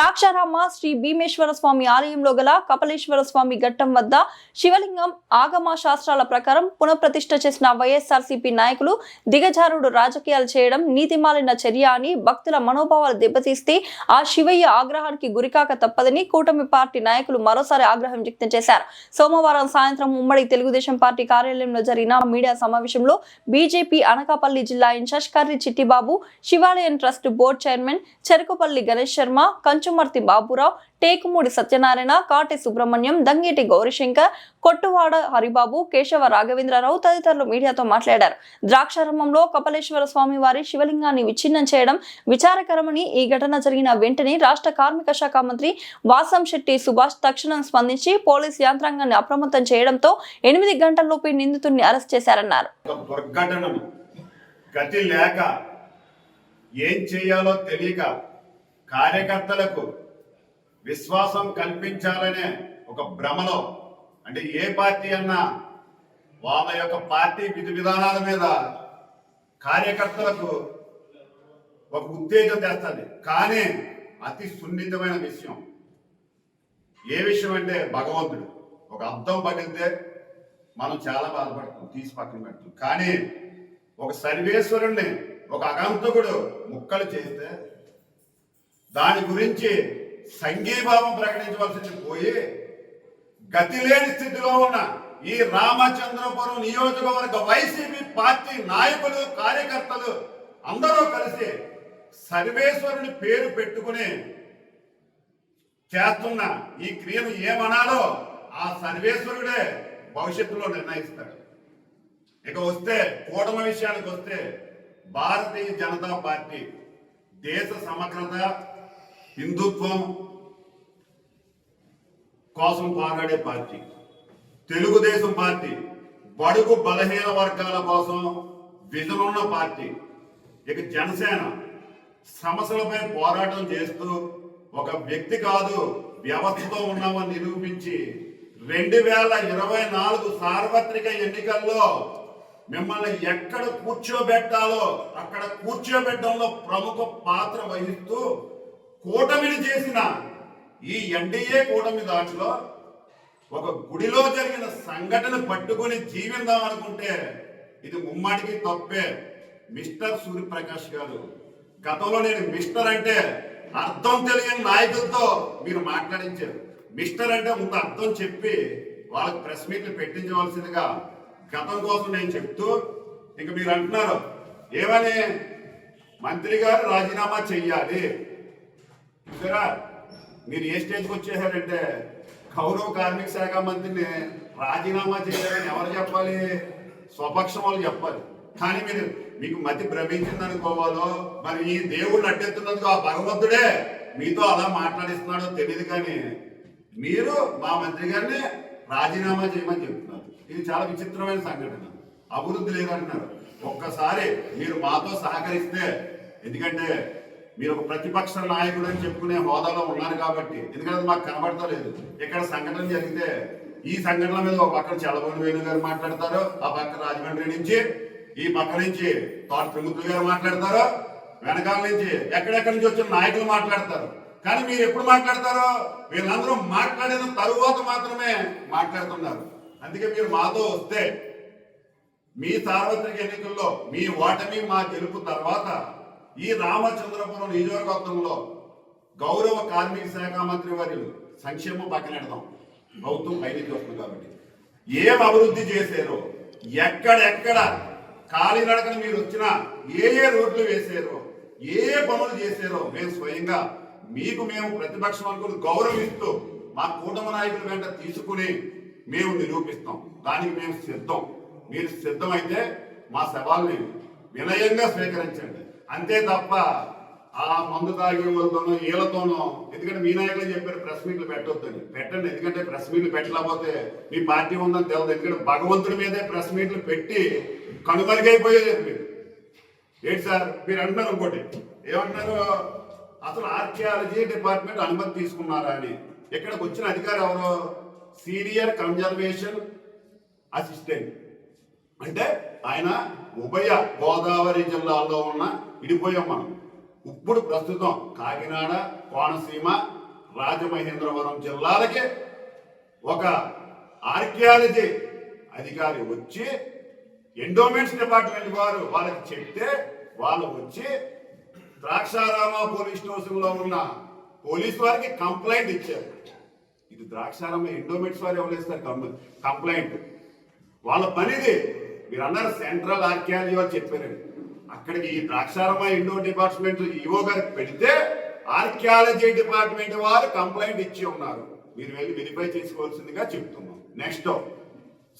ద్రాక్షారామ శ్రీ భీమేశ్వర స్వామి ఆలయంలో గల కపలేశ్వర స్వామి ఘట్టం వద్ద శివలింగం ఆగమ శాస్త్రాల ప్రకారం పునఃప్రతిష్ఠ చేసిన వైఎస్ఆర్సీపీ నాయకులు దిగజారుడు రాజకీయాలు చేయడం నీతిమాలిన చర్య అని భక్తుల మనోభావాలు దెబ్బతీస్తే ఆ శివయ్య ఆగ్రహానికి గురికాక తప్పదని కూటమి పార్టీ నాయకులు మరోసారి ఆగ్రహం వ్యక్తం చేశారు. సోమవారం సాయంత్రం ఉమ్మడి తెలుగుదేశం పార్టీ కార్యాలయంలో జరిగిన మీడియా సమావేశంలో బీజేపీ అనకాపల్లి జిల్లా ఇన్ఛార్జ్ కర్రి చిట్టిబాబు, శివాలయం trust board chairman Cherukupalli Ganesh Sharma, Kanchumarthi Baburao, Tekumudi Satyanarayana, కాటి సుబ్రహ్మణ్యం, దంగేటి గౌరీశంకర్, కొట్టువాడ హరిబాబు, కేశవ రాఘవేంద్రరావు తదితరులు మీడియాతో మాట్లాడారు. ద్రాక్షారామంలో కపలేశ్వర స్వామి వారి శివలింగాన్ని విచ్ఛిన్నం చేయడం విచారకరమని, ఈ ఘటన జరిగిన వెంటనే రాష్ట్ర కార్మిక శాఖ మంత్రి వాసంశెట్టి సుభాష్ తక్షణం స్పందించి పోలీస్ యంత్రాంగాన్ని అప్రమత్తం చేయడంతో 8 గంటల్లోపే నిందితుడిని అరెస్ట్ చేశారన్నారు. గతి లేక ఏం చేయాలో తెలియక కార్యకర్తలకు విశ్వాసం కల్పించాలనే ఒక భ్రమలో, అంటే ఏ పార్టీ అన్నా వాళ్ళ యొక్క పార్టీ విధి విధానాల మీద కార్యకర్తలకు ఒక ఉత్తేజం తెస్తుంది. కానీ అతి సున్నితమైన విషయం. ఏ విషయం అంటే భగవంతుడు. ఒక అర్థం పగిలితే మనం చాలా బాధపడతాం, తీసి పక్కన పెడతాం. కానీ ఒక సర్వేశ్వరుణ్ణి ఒక అగంతకుడు ముక్కలు చేస్తే దాని గురించి సంఘీభావం ప్రకటించవలసింది పోయి గతి లేని స్థితిలో ఉన్న ఈ రామచంద్రపురం నియోజకవర్గ వైసీపీ పార్టీ నాయకులు, కార్యకర్తలు అందరూ కలిసి సర్వేశ్వరుని పేరు పెట్టుకుని చేస్తున్న ఈ క్రియను ఏమనాలో ఆ సర్వేశ్వరుడే భవిష్యత్తులో నిర్ణయిస్తాడు. ఇక వస్తే కూటమి విషయానికి వస్తే, భారతీయ జనతా పార్టీ దేశ సమగ్రత, హిందుత్వం కోసం పోరాడే పార్టీ. తెలుగుదేశం పార్టీ బడుగు బలహీన వర్గాల కోసం విజన్ ఉన్న పార్టీ. ఇక జనసేన సమస్యలపై పోరాటం చేస్తూ ఒక వ్యక్తి కాదు వ్యవస్థతో ఉన్నామని నిరూపించి 2024 సార్వత్రిక ఎన్నికల్లో మిమ్మల్ని ఎక్కడ కూర్చోబెట్టాలో అక్కడ కూర్చోబెట్టడంలో ప్రముఖ పాత్ర వహిస్తూ కూటమిని చేసిన ఈ ఎన్డీఏ కూటమి దాంట్లో ఒక గుడిలో జరిగిన సంఘటన పట్టుకొని జీవిద్దాం అనుకుంటే ఇది ముమ్మాటికి తప్పే. మిస్టర్ సూర్యప్రకాష్ గారు, గతంలో నేను మిస్టర్ అంటే అర్థం తెలియని నాయకులతో మీరు మాట్లాడించారు. మిస్టర్ అంటే ముందు అర్థం చెప్పి వాళ్ళకి ప్రెస్ మీట్లు పెట్టించవలసిందిగా గతం కోసం నేను చెప్తూ, ఇంక మీరు అంటున్నారు ఏమని, మంత్రి గారు రాజీనామా చెయ్యాలి. చూసారా మీరు ఏ స్టేజ్కి వచ్చేసారంటే, గౌరవ కార్మిక శాఖ మంత్రిని రాజీనామా చేయాలని ఎవరు చెప్పాలి? స్వపక్షం వాళ్ళు చెప్పాలి. కానీ మీకు మతి భ్రమించింది అనుకోవాలో, మరి ఈ దేవుడిని అడ్డెత్తున్నందుకు ఆ భగవంతుడే మీతో అలా మాట్లాడిస్తున్నాడో తెలియదు. కానీ మీరు మా మంత్రి గారిని రాజీనామా చేయమని చెప్తున్నారు. ఇది చాలా విచిత్రమైన సంఘటన. అభివృద్ధి లేదంటున్నారు. ఒక్కసారి మీరు మాతో సహకరిస్తే, ఎందుకంటే మీరు ఒక ప్రతిపక్ష నాయకుడు అని చెప్పుకునే హోదాలో ఉన్నారు కాబట్టి, ఎందుకంటే మాకు కనబడతలేదు. ఇక్కడ సంఘటన జరిగితే ఈ సంఘటన మీద ఒక పక్కన చలబోని వేణు గారు మాట్లాడతారు, ఆ పక్క రాజమండ్రి నుంచి, ఈ పక్క నుంచి తోట త్రిమూర్తులు గారు మాట్లాడతారు, వెనకాల నుంచి ఎక్కడెక్కడి నుంచి వచ్చిన నాయకులు మాట్లాడతారు. కానీ మీరు ఎప్పుడు మాట్లాడతారో వీళ్ళందరూ మాట్లాడిన తరువాత మాత్రమే మాట్లాడుతున్నారు. అందుకే మీరు మాతో వస్తే మీ సార్వత్రిక ఎన్నికల్లో మీ ఓటమి మా గెలుపు తర్వాత ఈ రామచంద్రపురం నియోజకవర్గంలో గౌరవ కార్మిక శాఖ మంత్రి వారు సంక్షేమం పక్కనెడదాం, ప్రభుత్వం పైకి వస్తుంది కాబట్టి ఏం అభివృద్ధి చేశారో, ఎక్కడెక్కడ కాలినడకన మీరు వచ్చినా ఏ రోడ్లు వేసారో, ఏ పనులు చేశారో మేము స్వయంగా మేము ప్రతిపక్షం అనుకుని గౌరవిస్తూ మా కూటమి నాయకుల వెంట తీసుకుని మేము నిరూపిస్తాం. దానికి మేము సిద్ధం. మీరు సిద్ధమైతే మా సవాల్ని వినయంగా స్వీకరించండి. అంతే తప్ప ఆ మందు తాగే వాళ్ళతోనో వీళ్ళతోనో, ఎందుకంటే మీ నాయకులు చెప్పారు ప్రెస్ మీట్లు పెట్టొద్దని. పెట్టండి, ఎందుకంటే ప్రెస్ మీట్లు పెట్టలేకపోతే మీ పార్టీ ఉందని తెలియదు. ఎందుకంటే భగవంతుడి మీదే ప్రెస్ మీట్లు పెట్టి కనుమరుగైపోయేది మీరు. ఏంటి సార్ మీరు అంటున్నారు ఇంకోటి, ఏమంటున్నారు, అసలు ఆర్కియాలజీ డిపార్ట్మెంట్ అనుమతి తీసుకున్నారా అని. ఇక్కడికి వచ్చిన అధికారి ఎవరు? Senior conservation assistant. అంటే ఆయన ఉభయ గోదావరి జిల్లాల్లో ఉన్న, ఇడిపోయాం మనం, ఇప్పుడు ప్రస్తుతం కాకినాడ, కోనసీమ, రాజమహేంద్రవరం జిల్లాలకి ఒక ఆర్కియాలజీ అధికారి వచ్చి ఎండోమెంట్స్ డిపార్ట్మెంట్ వారు వాళ్ళకి చెప్తే వాళ్ళు వచ్చి ద్రాక్షారామ పోలీస్ స్టేషన్ లో ఉన్న పోలీస్ వారికి కంప్లైంట్ ఇచ్చారు. ఇది ద్రాక్షారామ ఎండోమెంట్స్ వారు ఎవరు కంప్లైంట్, వాళ్ళ పనిది. మీరు అన్నారు సెంట్రల్ ఆర్కియాలజీ వాళ్ళు చెప్పారండి. అక్కడికి ఈ ద్రాక్షారామ ఎండో డిపార్ట్మెంట్ ఈఓ గారికి పెడితే ఆర్కియాలజీ డిపార్ట్మెంట్ వారు కంప్లైంట్ ఇచ్చి ఉన్నారు. మీరు వెళ్ళి వెరిఫై చేసుకోవాల్సిందిగా చెప్తున్నాం. నెక్స్ట్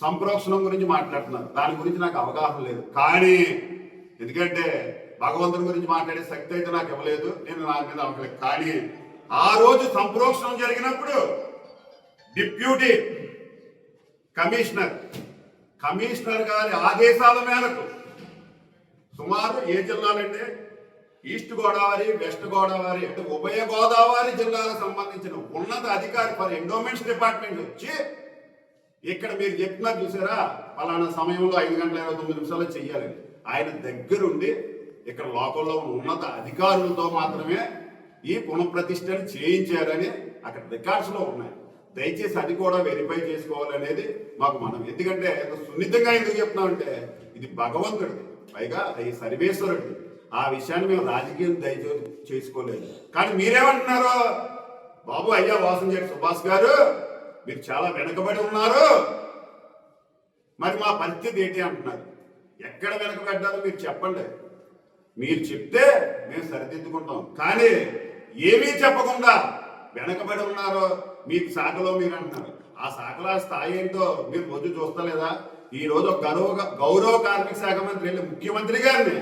సంప్రోక్షణం గురించి మాట్లాడుతున్నారు. దాని గురించి నాకు అవగాహన లేదు, కానీ ఎందుకంటే భగవంతుని గురించి మాట్లాడే శక్తి అయితే నాకు ఇవ్వలేదు, నేను నా మీద అవ్వలేదు. కానీ ఆ రోజు సంప్రోక్షణం జరిగినప్పుడు డిప్యూటీ కమిషనర్ గారి ఆదేశాల మేరకు సుమారు ఏ జిల్లాలంటే ఈస్ట్ గోదావరి, వెస్ట్ గోదావరి అంటే ఉభయ గోదావరి జిల్లాలకు సంబంధించిన ఉన్నత అధికారి ఫర్ ఎండోమెంట్స్ డిపార్ట్మెంట్ వచ్చి ఇక్కడ మీరు చెప్తున్నారు చూసారా, పలానా సమయంలో 5:29 చెయ్యాలని ఆయన దగ్గరుండి ఇక్కడ లోకల్లో ఉన్నత అధికారులతో మాత్రమే ఈ పునఃప్రతిష్టను చేయించారని అక్కడ రికార్డ్స్ లో ఉన్నాయి. దయచేసి అది కూడా వెరిఫై చేసుకోవాలనేది మాకు మనం. ఎందుకంటే సున్నితంగా ఎందుకు చెప్తున్నామంటే ఇది భగవంతుడిది, పైగా ఈ సర్వేశ్వరుడిది. ఆ విషయాన్ని మేము రాజకీయం దయచేసి చేసుకోలేదు. కానీ మీరేమంటున్నారు, బాబు అయ్యా వాసంశెట్టి సుభాష్ గారు మీరు చాలా వెనకబడి ఉన్నారు, మరి మా పరిస్థితి ఏంటి అంటున్నారు. ఎక్కడ వెనకబడ్డారో మీరు చెప్పండి, మీరు చెప్తే మేము సరిదిద్దుకుంటాం. కానీ ఏమీ చెప్పకుండా వెనకబడి ఉన్నారో మీకు శాఖలో మీరు అంటున్నారు. ఆ శాఖలో స్థాయి ఏంటో మీరు రోజు చూస్తలేదా? ఈ రోజు గౌరవ కార్మిక శాఖ మంత్రి వెళ్ళి ముఖ్యమంత్రి గారిని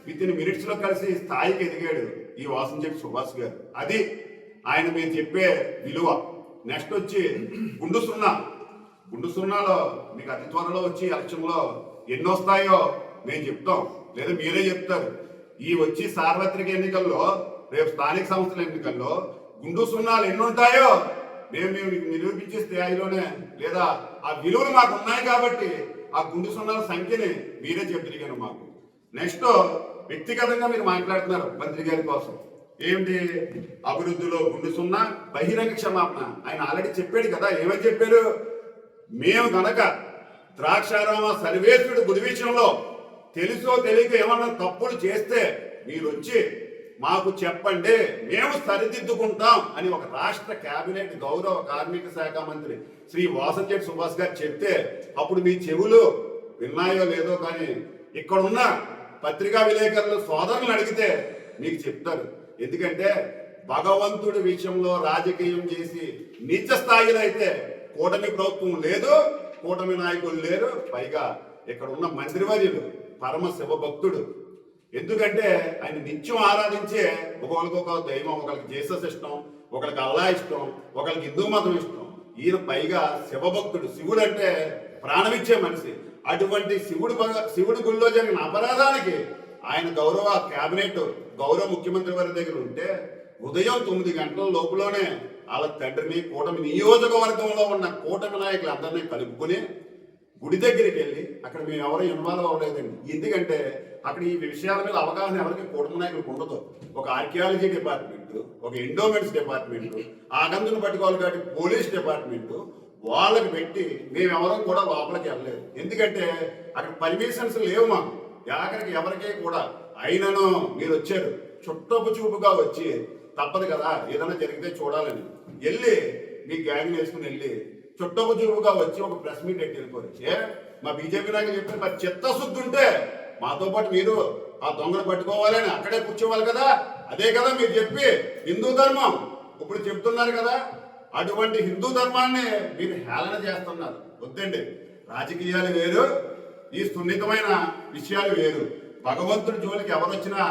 వితిన్ మినిట్స్ లో కలిసి స్థాయికి ఎదిగాడు ఈ వాసంశెట్టి సుభాష్ గారు. అది ఆయన మీరు చెప్పే విలువ. నెక్స్ట్ వచ్చి గుండు సున్నాలో మీకు అతి త్వరలో వచ్చి ఎలక్షన్లో ఎన్ని వస్తాయో మేము చెప్తాం, లేదా మీరే చెప్తారు. ఈ వచ్చి సార్వత్రిక ఎన్నికల్లో, రేపు స్థానిక సంస్థల ఎన్నికల్లో గుండు సున్నాలు ఎన్ని ఉంటాయో మేము నిరూపించే స్థాయిలోనే, లేదా ఆ విలువలు మాకు ఉన్నాయి కాబట్టి ఆ గుండు సున్నాల సంఖ్యని మీరే చెప్పగలిగారు మాకు. నెక్స్ట్ వ్యక్తిగతంగా మీరు మాట్లాడుతున్నారు మంత్రి గారి కోసం. ఏమిటి అభివృద్ధిలో గుండు సున్నా, బహిరంగ క్షమాపణ. ఆయన ఆల్రెడీ చెప్పాడు కదా, ఏమని చెప్పారు, మేము గనక ద్రాక్షారామ సర్వేశ్వరుడు గుడి విషయంలో తెలుసో తెలియక ఏమన్నా తప్పులు చేస్తే మీరు వచ్చి మాకు చెప్పండి, మేము సరిదిద్దుకుంటాం అని ఒక రాష్ట్ర కేబినెట్ గౌరవ కార్మిక శాఖ మంత్రి శ్రీ వాసంశెట్టి సుభాష్ గారు చెప్తే అప్పుడు మీ చెవులు విన్నాయో లేదో, కానీ ఇక్కడున్న పత్రికా విలేకరులు సోదరులు అడిగితే మీకు చెప్తారు. ఎందుకంటే భగవంతుడి విషయంలో రాజకీయం చేసి నీచ స్థాయిలో అయితే కూటమి ప్రభుత్వం లేదు, కూటమి నాయకులు లేరు. పైగా ఇక్కడ ఉన్న మంత్రివర్యులు పరమ శివభక్తుడు. ఎందుకంటే ఆయన నిత్యం ఆరాధించే ఒకరికి ఒక దైవం, ఒకరికి జీసస్ ఇష్టం, ఒకరికి అల్లా ఇష్టం, ఒకరికి హిందూ మతం ఇష్టం. ఈయన పైగా శివభక్తుడు, శివుడు అంటే ప్రాణమిచ్చే మనిషి. అటువంటి శివుడి గుళ్ళో జరిగిన అపరాధానికి ఆయన గౌరవ కేబినెట్ గౌరవ ముఖ్యమంత్రి వారి దగ్గర ఉంటే ఉదయం 9 గంటల లోపులోనే వాళ్ళ తండ్రిని కూటమి నియోజకవర్గంలో ఉన్న కూటమి నాయకులు అందరినీ కలుపుకుని గుడి దగ్గరికి వెళ్ళి, అక్కడ మేము ఎవరు ఇన్వాల్వ్ అవ్వలేదండి. ఎందుకంటే అక్కడ ఈ విషయాల మీద అవగాహన ఎవరికి కూటమి నాయకులకు ఉండదు. ఒక ఆర్కియాలజీ డిపార్ట్మెంట్, ఒక ఎండోమెంట్స్ డిపార్ట్మెంట్, ఆ గందును పట్టుకోవాలి కాబట్టి పోలీస్ డిపార్ట్మెంట్ వాళ్ళకి పెట్టి మేమెవరం కూడా లోపలికి వెళ్ళలేదు. ఎందుకంటే అక్కడ పర్మిషన్స్ లేవు మాకు, అక్కడికి ఎవరికీ కూడా. అయినను మీరు వచ్చారు, చుట్టపు చూపుగా వచ్చి తప్పదు కదా ఏదైనా జరిగితే చూడాలని వెళ్ళి మీ గ్యాంగ్ వేసుకుని వెళ్ళి చుట్టపు చూపుగా వచ్చి ఒక ప్రెస్ మీట్ ఎట్టి వెళ్ళిపోరు. మా బీజేపీ నాయకులు చెప్పిన మరి చిత్తశుద్ధి ఉంటే మాతో పాటు మీరు ఆ దొంగను పట్టుకోవాలని అక్కడే కూర్చోవాలి కదా. అదే కదా మీరు చెప్పి హిందూ ధర్మం ఇప్పుడు చెప్తున్నారు కదా. అటువంటి హిందూ ధర్మాన్ని మీరు హేళన చేస్తున్నారు. వద్దండి, రాజకీయాలు వేరు, ఈ సున్నితమైన విషయాలు వేరు. భగవంతుడి జోలికి ఎవరొచ్చినా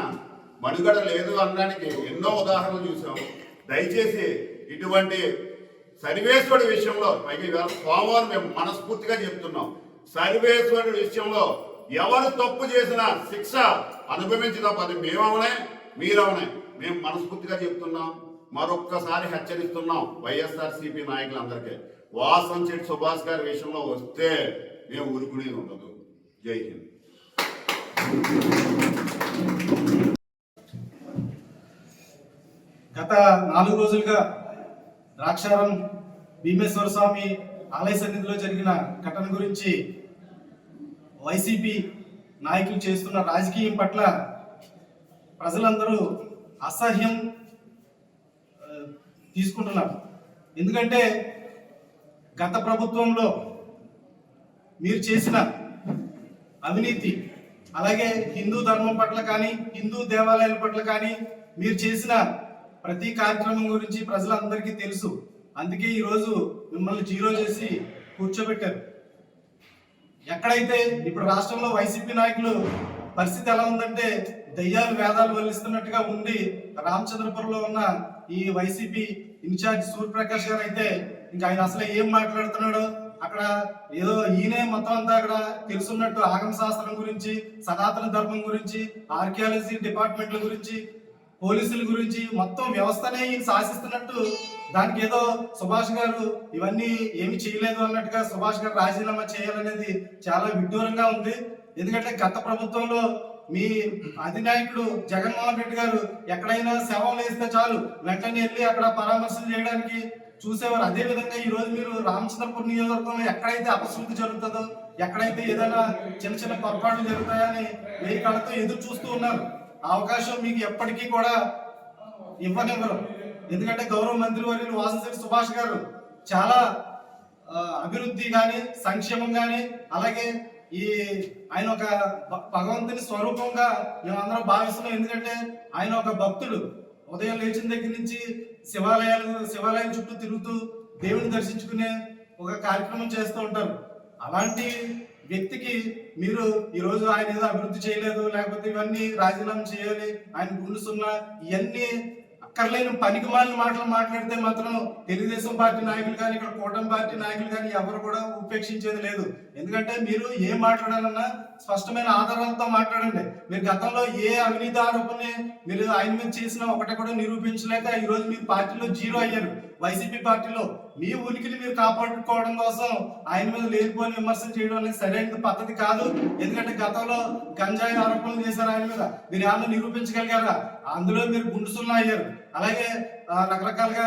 మనుగడ లేదు అనడానికి ఎన్నో ఉదాహరణలు చూసాం. దయచేసి ఇటువంటి సర్వేశ్వరుడి విషయంలో, పైగా ఇవాళ సోమవారం మేము మనస్ఫూర్తిగా చెప్తున్నాం, సర్వేశ్వరుడి విషయంలో ఎవరు తప్పు చేసినా శిక్ష అనుభవించిన పది మేమవనే మీరవనే మేము మనస్ఫూర్తిగా చెప్తున్నాం. మరొక్కసారి హెచ్చరిస్తున్నాం వైఎస్ఆర్సీపీ నాయకులందరికీ, వాసంశెట్టి సుభాష్ గారి విషయంలో వస్తే మేము ఊరుకునేది ఉండదు. జై హింద్. గత 4 రోజులుగా ద్రాక్షారం భీమేశ్వర స్వామి ఆలయ సన్నిధిలో జరిగిన ఘటన గురించి వైసీపీ నాయకులు చేస్తున్న రాజకీయం పట్ల ప్రజలందరూ అసహ్యం తీసుకుంటున్నారు. ఎందుకంటే గత ప్రభుత్వంలో మీరు చేసిన అవినీతి, అలాగే హిందూ ధర్మం పట్ల కానీ హిందూ దేవాలయాల పట్ల కానీ మీరు చేసిన ప్రతి కార్యక్రమం గురించి ప్రజలందరికీ తెలుసు. అందుకే ఈరోజు మిమ్మల్ని జీరో చేసి కూర్చోబెట్టారు. ఎక్కడైతే ఇప్పుడు రాష్ట్రంలో వైసీపీ నాయకులు పరిస్థితి ఎలా ఉందంటే దయ్యాలు వేదాలు వల్లిస్తున్నట్టుగా ఉండి రామచంద్రపురంలో ఉన్న ఈ వైసీపీ ఇన్ఛార్జ్ సూర్యప్రకాష్ గారు అయితే ఇంకా ఆయన అసలు ఏం మాట్లాడుతున్నాడో, అక్కడ ఏదో ఈయనే మొత్తం అంతా అక్కడ తెలుసున్నట్టు ఆగమ శాస్త్రం గురించి, సనాతన ధర్మం గురించి, ఆర్కియాలజీ డిపార్ట్మెంట్ల గురించి, పోలీసుల గురించి మొత్తం వ్యవస్థనే ఈయన శాసిస్తున్నట్టు, దానికి ఏదో సుభాష్ గారు ఇవన్నీ ఏమి చేయలేదు అన్నట్టుగా సుభాష్ గారు రాజీనామా చేయాలనేది చాలా విడ్డూరంగా ఉంది. ఎందుకంటే గత ప్రభుత్వంలో మీ అధినాయకుడు జగన్మోహన్ రెడ్డి గారు ఎక్కడైనా శవం వేస్తే చాలు వెంటనే వెళ్ళి అక్కడ పరామర్శలు చేయడానికి చూసేవారు. అదే విధంగా ఈ రోజు మీరు రామచంద్రపురం నియోజకవర్గంలో ఎక్కడైతే అపశృతి జరుగుతుందో, ఎక్కడైతే ఏదైనా చిన్న చిన్న పొరపాట్లు జరుగుతాయని వెయ్యి కళ్ళతో ఎదురు చూస్తూ ఉన్నారు. ఆ అవకాశం మీకు ఎప్పటికీ కూడా ఇవ్వనివ్వరు. ఎందుకంటే గౌరవ మంత్రి వర్యులు వాసంశెట్టి సుభాష్ గారు చాలా అభివృద్ధి కానీ సంక్షేమం కానీ, అలాగే ఈ ఆయన ఒక భగవంతుని స్వరూపంగా మేమందరం భావిస్తున్నాం. ఎందుకంటే ఆయన ఒక భక్తుడు. ఉదయం లేచిన దగ్గర నుంచి శివాలయం చుట్టూ తిరుగుతూ దేవుని దర్శించుకునే ఒక కార్యక్రమం చేస్తూ ఉంటారు. అలాంటి వ్యక్తికి మీరు ఈరోజు ఆయన ఏదో అభివృద్ధి చేయలేదు, లేకపోతే ఇవన్నీ రాజీనామా చేయాలి, ఆయన గుండు సున్నా, ఇవన్నీ అక్కర్లేని పనికి మాలిన మాటలు మాట్లాడితే మాత్రం తెలుగుదేశం పార్టీ నాయకులు కానీ ఇక్కడ కూటమి పార్టీ నాయకులు కానీ ఎవరు కూడా ఉపేక్షించేది లేదు. ఎందుకంటే మీరు ఏం మాట్లాడాలన్నా స్పష్టమైన ఆధారాలతో మాట్లాడండి. మీరు గతంలో ఏ అవినీతి ఆరోపణని మీరు ఆయన మీద చేసినా ఒకటి కూడా నిరూపించలేక ఈరోజు మీరు పార్టీలో జీరో అయ్యారు. వైసీపీ పార్టీలో మీ ఉనికిని మీరు కాపాడుకోవడం కోసం ఆయన మీద లేనిపోని విమర్శలు చేయడం అనేది సరైన పద్ధతి కాదు. ఎందుకంటే గతంలో గంజాయి ఆరోపణలు చేశారు ఆయన మీద, మీరు ఏమన్నా నిరూపించగలిగారా? అందులో మీరు గుండు సున్నా అయ్యారు. అలాగే రకరకాలుగా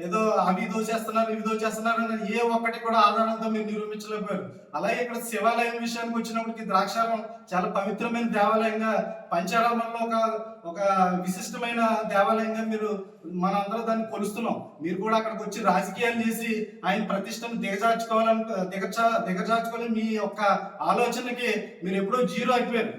ఏదో అవి దోచేస్తున్నారు ఇవి దోచేస్తున్నారు అనేది ఏ ఒక్కటి కూడా ఆధారంతో మీరు నిరూపించలేకపోయారు. అలాగే ఇక్కడ శివాలయం విషయానికి వచ్చినప్పటికీ ద్రాక్షారం చాలా పవిత్రమైన దేవాలయంగా, పంచారామంలో ఒక విశిష్టమైన దేవాలయంగా మీరు మనందరూ దాన్ని కొలుస్తున్నాం. మీరు కూడా అక్కడికి వచ్చి రాజకీయాలు చేసి ఆయన ప్రతిష్టను దిగజార్చుకోవాలని మీ యొక్క ఆలోచనకి మీరు ఎప్పుడో జీరో అయిపోయారు.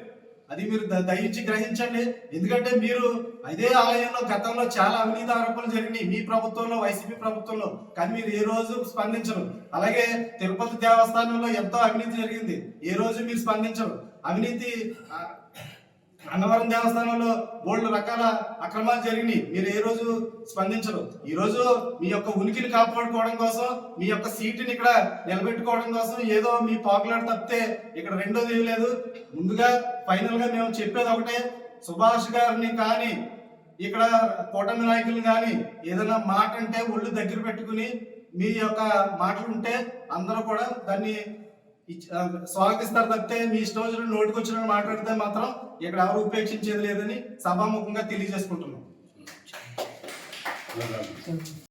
అది మీరు దయించి గ్రహించండి. ఎందుకంటే మీరు అదే ఆలయంలో గతంలో చాలా అవినీతి ఆరోపణలు జరిగినాయి మీ ప్రభుత్వంలో, వైసీపీ ప్రభుత్వంలో, కానీ మీరు ఏ రోజు స్పందించరు. అలాగే తిరుపతి దేవస్థానంలో ఎంతో అవినీతి జరిగింది, ఏ రోజు మీరు స్పందించరు. అవినీతి అన్నవరం దేవస్థానంలో బోల్డ్ రకాల అక్రమాలు జరిగినాయి, మీరు ఏ రోజు స్పందించరు. ఈ రోజు మీ యొక్క ఉనికిని కాపాడుకోవడం కోసం, మీ యొక్క సీటుని ఇక్కడ నిలబెట్టుకోవడం కోసం ఏదో మీ పాపులర్ తప్పితే ఇక్కడ రెండోది ఏం లేదు. ముందుగా ఫైనల్ గా మేము చెప్పేది ఒకటే, సుభాష్ గారిని కానీ ఇక్కడ కూటమి నాయకులు కానీ ఏదైనా మాట అంటే ఒళ్ళు దగ్గర పెట్టుకుని మీ యొక్క మాటలు ఉంటే అందరూ కూడా దాన్ని స్వాగతిస్తారు తప్పితే మీ ఇష్టం వచ్చిన నోటికి వచ్చిన మాట్లాడితే మాత్రం ఇక్కడ ఎవరు ఉపేక్షించేది లేదని సభాముఖంగా తెలియజేసుకుంటున్నాం.